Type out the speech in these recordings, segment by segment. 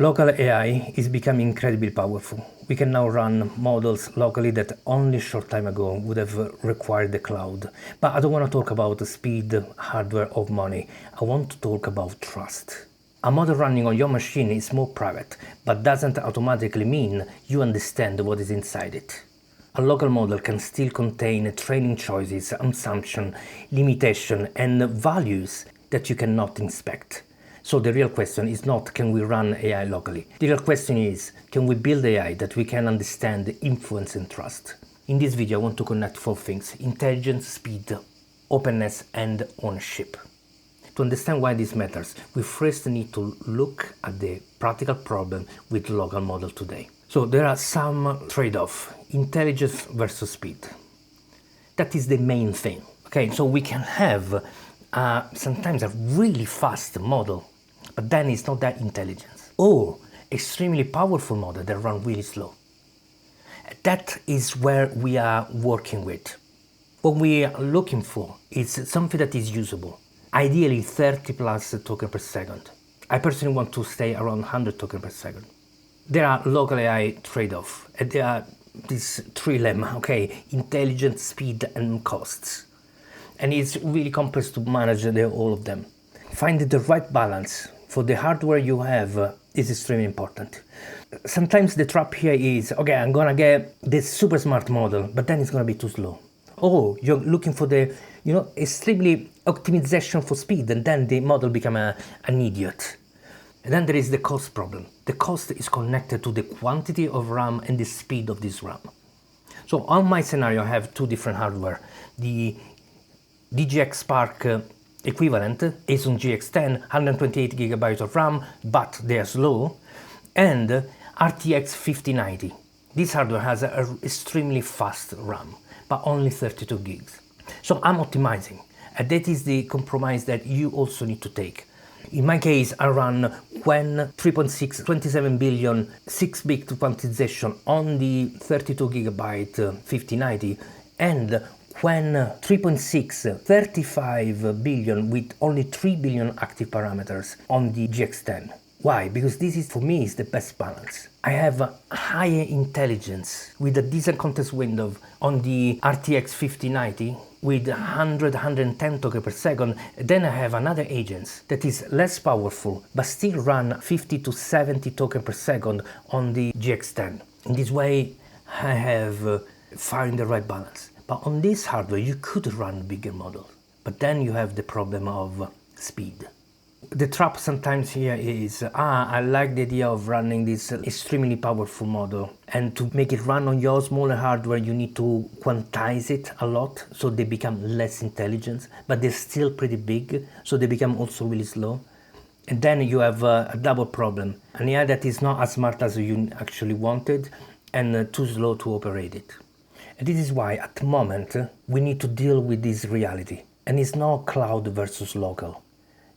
Local AI is becoming incredibly powerful. We can now run models locally that only a short time ago would have required the cloud. But I don't want to talk about the speed, hardware, or money. I want to talk about trust. A model running on your machine is more private, but doesn't automatically mean you understand what is inside it. A local model can still contain training choices, assumptions, limitations, and values that you cannot inspect. So the real question is not, can we run AI locally? The real question is, can we build AI that we can understand, influence, and trust? In this video, I want to connect 4 things: intelligence, speed, openness, and ownership. To understand why this matters, we first need to look at the practical problem with local model today. So there are some trade-off: intelligence versus speed. That is the main thing. Okay, so we can have sometimes a really fast model, but then it's not that intelligent, or extremely powerful model that run really slow. That is where we are working with. What we are looking for is something that is usable, ideally 30 plus tokens per second. I personally want to stay around 100 tokens per second. There are local AI trade-offs, and there are these 3 lemmas, okay, intelligence, speed, and costs. And it's really complex to manage all of them. Finding the right balance for the hardware you have is extremely important. Sometimes the trap here is, okay, I'm gonna get this super smart model, but then it's gonna be too slow. Or you're looking for the, extremely optimization for speed, and then the model become an idiot. And then there is the cost problem. The cost is connected to the quantity of RAM and the speed of this RAM. So on my scenario, I have 2 different hardware. The DGX Spark equivalent is on GX10, 128 GB of RAM, but they are slow, and RTX 5090. This hardware has an extremely fast RAM, but only 32 gigs. So I'm optimizing, and that is the compromise that you also need to take. In my case, I run when 3.6, 27 billion 6-bit quantization on the 32 GB 5090, and when 3.6, 35 billion with only 3 billion active parameters on the GX10. Why? Because this is, for me, is the best balance. I have a higher intelligence with a decent context window on the RTX 5090 with 100, 110 tokens per second. Then I have another agent that is less powerful, but still run 50 to 70 tokens per second on the GX10. In this way, I have found the right balance. But on this hardware, you could run bigger models, but then you have the problem of speed. The trap sometimes here is, I like the idea of running this extremely powerful model, and to make it run on your smaller hardware, you need to quantize it a lot, so they become less intelligent, but they're still pretty big, so they become also really slow. And then you have a double problem, an AI that is not as smart as you actually wanted, and too slow to operate it. And this is why, at the moment, we need to deal with this reality. And it's not cloud versus local.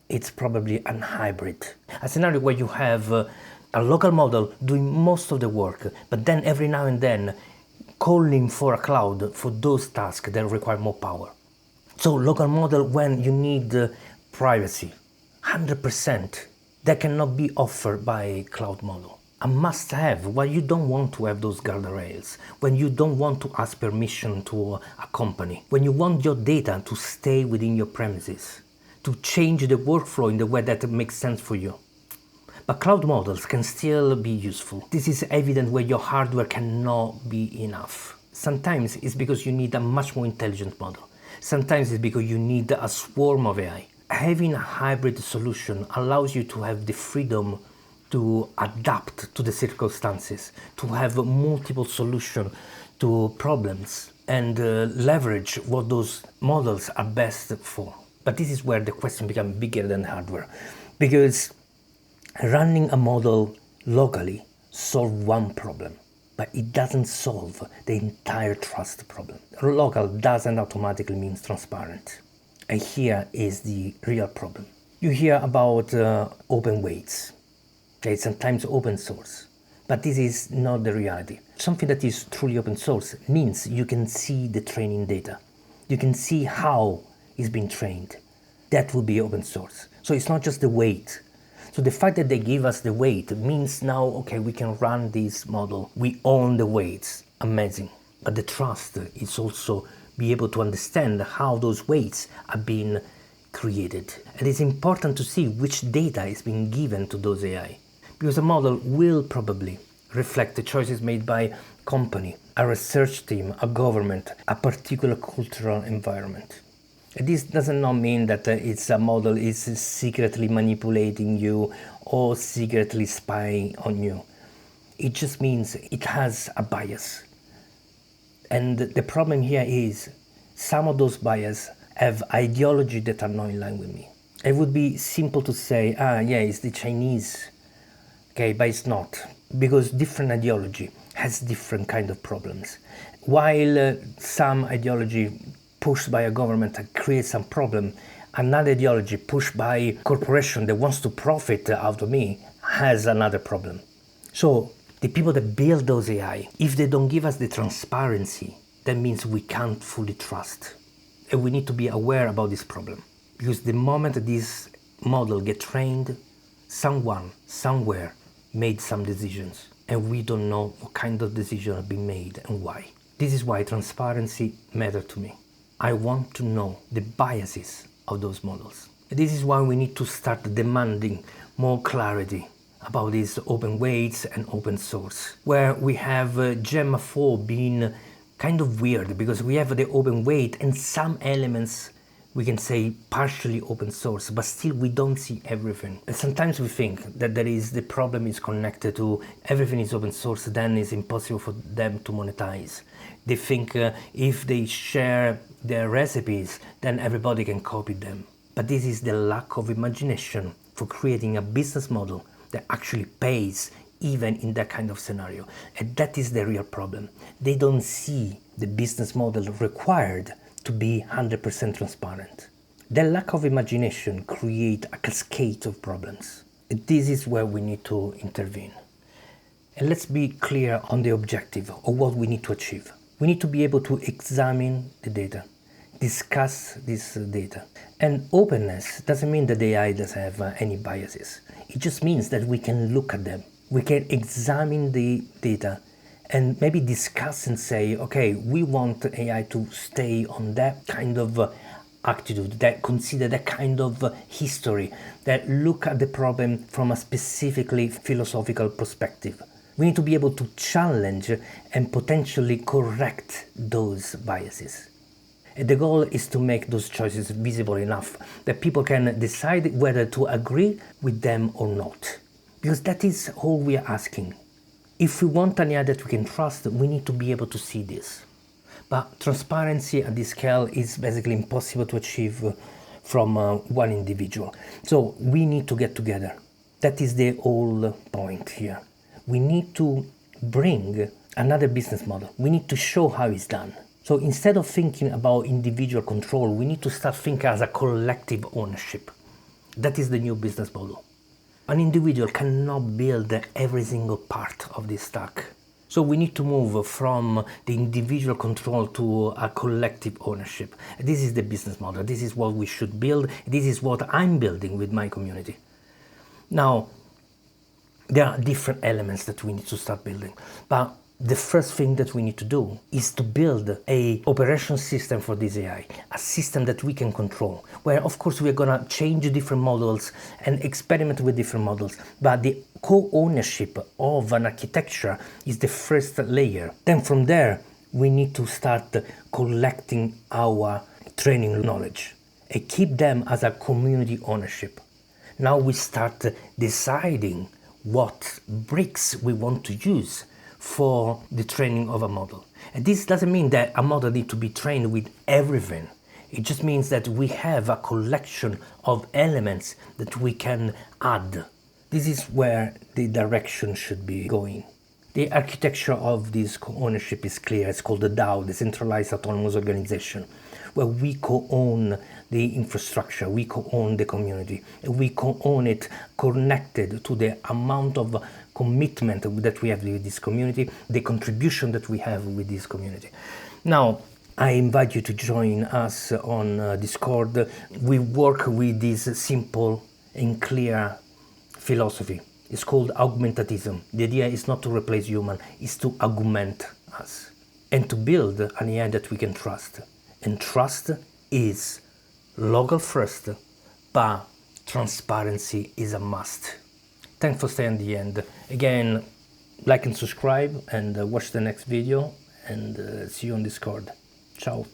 It's probably a hybrid. A scenario where you have a local model doing most of the work, but then every now and then calling for a cloud for those tasks that require more power. So local model when you need privacy, 100%, that cannot be offered by a cloud model. A must-have when you don't want to have those guardrails, when you don't want to ask permission to a company, when you want your data to stay within your premises, to change the workflow in the way that makes sense for you. But cloud models can still be useful. This is evident where your hardware cannot be enough. Sometimes it's because you need a much more intelligent model. Sometimes it's because you need a swarm of AI. Having a hybrid solution allows you to have the freedom to adapt to the circumstances, to have multiple solutions to problems, and leverage what those models are best for. But this is where the question becomes bigger than hardware, because running a model locally solves one problem, but it doesn't solve the entire trust problem. Local doesn't automatically mean transparent, and here is the real problem. You hear about open weights. Okay, sometimes open source, but this is not the reality. Something that is truly open source means you can see the training data. You can see how it's been trained. That will be open source. So it's not just the weight. So the fact that they give us the weight means now, okay, we can run this model. We own the weights. Amazing. But the trust is also be able to understand how those weights are being created. And it's important to see which data is being given to those AI. Because a model will probably reflect the choices made by company, a research team, a government, a particular cultural environment. This does not mean that it's a model is secretly manipulating you or secretly spying on you. It just means it has a bias. And the problem here is some of those biases have ideology that are not in line with me. It would be simple to say, yeah, it's the Chinese, okay, but it's not, because different ideology has different kind of problems. While some ideology pushed by a government creates some problem, another ideology pushed by a corporation that wants to profit out of me has another problem. So the people that build those AI, if they don't give us the transparency, that means we can't fully trust. And we need to be aware about this problem. Because the moment this model gets trained, someone, somewhere, made some decisions. And we don't know what kind of decisions have been made and why. This is why transparency matters to me. I want to know the biases of those models. And this is why we need to start demanding more clarity about these open weights and open source, where we have Gemma 4 being kind of weird because we have the open weight and some elements we can say partially open source, but still we don't see everything. And sometimes we think that the problem is connected to everything is open source, then it's impossible for them to monetize. They think if they share their recipes, then everybody can copy them. But this is the lack of imagination for creating a business model that actually pays even in that kind of scenario. And that is the real problem. They don't see the business model required to be 100% transparent. The lack of imagination creates a cascade of problems. And this is where we need to intervene. And let's be clear on the objective of what we need to achieve. We need to be able to examine the data, discuss this data. And openness doesn't mean that the AI doesn't have any biases. It just means that we can look at them. We can examine the data and maybe discuss and say, okay, we want AI to stay on that kind of attitude, that consider that kind of history, that look at the problem from a specifically philosophical perspective. We need to be able to challenge and potentially correct those biases. And the goal is to make those choices visible enough that people can decide whether to agree with them or not. Because that is all we are asking. If we want an AI that we can trust, we need to be able to see this. But transparency at this scale is basically impossible to achieve from one individual. So we need to get together. That is the whole point here. We need to bring another business model. We need to show how it's done. So instead of thinking about individual control, we need to start thinking as a collective ownership. That is the new business model. An individual cannot build every single part of this stack. So we need to move from the individual control to a collective ownership. This is the business model. This is what we should build. This is what I'm building with my community. Now, there are different elements that we need to start building. But the first thing that we need to do is to build an operation system for this AI, a system that we can control, where of course we're gonna change different models and experiment with different models, but the co-ownership of an architecture is the first layer. Then from there, we need to start collecting our training knowledge and keep them as a community ownership. Now we start deciding what bricks we want to use for the training of a model. And this doesn't mean that a model needs to be trained with everything. It just means that we have a collection of elements that we can add. This is where the direction should be going. The architecture of this co-ownership is clear. It's called the DAO, Decentralized Autonomous Organization, where we co-own the infrastructure, we co-own the community, and we co-own it connected to the amount of commitment that we have with this community, the contribution that we have with this community. Now, I invite you to join us on Discord. We work with this simple and clear philosophy. It's called augmentatism. The idea is not to replace human, it's to augment us and to build an AI that we can trust. And trust is local first, but transparency is a must. Thanks for staying at the end. Again, like and subscribe, and watch the next video, and see you on Discord. Ciao.